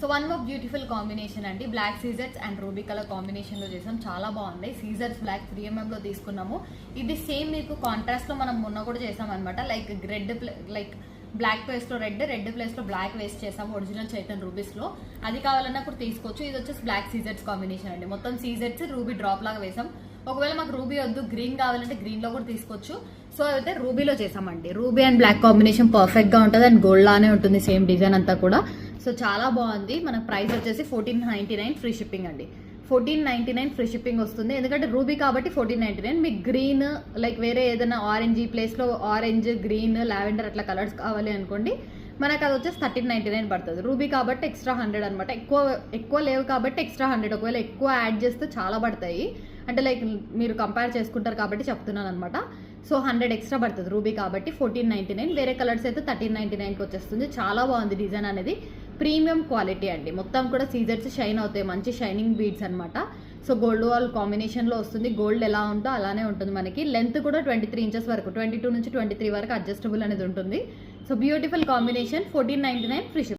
So one more beautiful combination అండి, black scissors and ruby colour కాంబినేషన్లో చేసాం. చాలా బాగుంది. సీజర్స్ బ్లాక్ 3mm లో తీసుకున్నాము. ఇది సేమ్ మీకు కాంట్రాస్ట్లో మనం మొన్న కూడా చేసాం అనమాట. లైక్ రెడ్ లైక్ బ్లాక్ ప్లేస్లో రెడ్ ప్లేస్లో బ్లాక్ వేస్ట్ చేసాము ఒరిజినల్ చైతన్ రూబీస్లో. అది కావాలన్నా కూడా తీసుకోవచ్చు. ఇది వచ్చేసి బ్లాక్ సీజర్స్ కాంబినేషన్ అండి. మొత్తం సీజర్స్ రూబీ డ్రాప్ లాగా వేసాం. ఒకవేళ మాకు రూబీ వద్దు, గ్రీన్ కావాలంటే గ్రీన్లో కూడా తీసుకోవచ్చు. సో అయితే రూబీలో చేసామండి. రూబీ అండ్ బ్లాక్ కాంబినేషన్ పర్ఫెక్ట్గా ఉంటుంది అండ్ గోల్డ్ లానే ఉంటుంది సేమ్ డిజైన్ అంతా కూడా. సో చాలా బాగుంది. మన ప్రైస్ వచ్చేసి 1499 ఫ్రీ షిప్పింగ్ అండి. 1499 ఫ్రీ షిప్పింగ్ వస్తుంది. ఎందుకంటే రూబీ కాబట్టి 1499. మీకు గ్రీన్ లైక్ వేరే ఏదైనా ఆరెంజ్, ఈ ప్లేస్లో ఆరెంజ్, గ్రీన్, లావెండర్ అట్లా కలర్స్ కావాలి అనుకోండి, మనకు అది వచ్చేసి 1399 పడుతుంది. రూబీ కాబట్టి ఎక్స్ట్రా 100 అనమాట. ఎక్కువ లేవు కాబట్టి ఎక్స్ట్రా 100. ఒకవేళ ఎక్కువ యాడ్ చేస్తే చాలా పడతాయి. అంటే లైక్ మీరు కంపేర్ చేసుకుంటారు కాబట్టి చెప్తున్నాను అనమాట. సో 100 ఎక్స్ట్రా పడుతుంది రూబీ కాబట్టి 1499. వేరే కలర్స్ అయితే 1399కి వచ్చేస్తుంది. చాలా బాగుంది డిజైన్ అనేది. ప్రీమియం క్వాలిటీ అండి. మొత్తం కూడా సీజర్స్ షైన్ అవుతాయి, మంచి షైనింగ్ బీడ్స్ అనమాట. సో గోల్డ్ వాల్ కాంబినేషన్లో వస్తుంది. గోల్డ్ ఎలా ఉందో అలానే ఉంటుంది మనకి. లెంత్ కూడా 23 ఇంచెస్ వరకు, 22 నుంచి 23 వరకు అడ్జస్టబుల్ అనేది ఉంటుంది. So beautiful combination. 1499 free ship.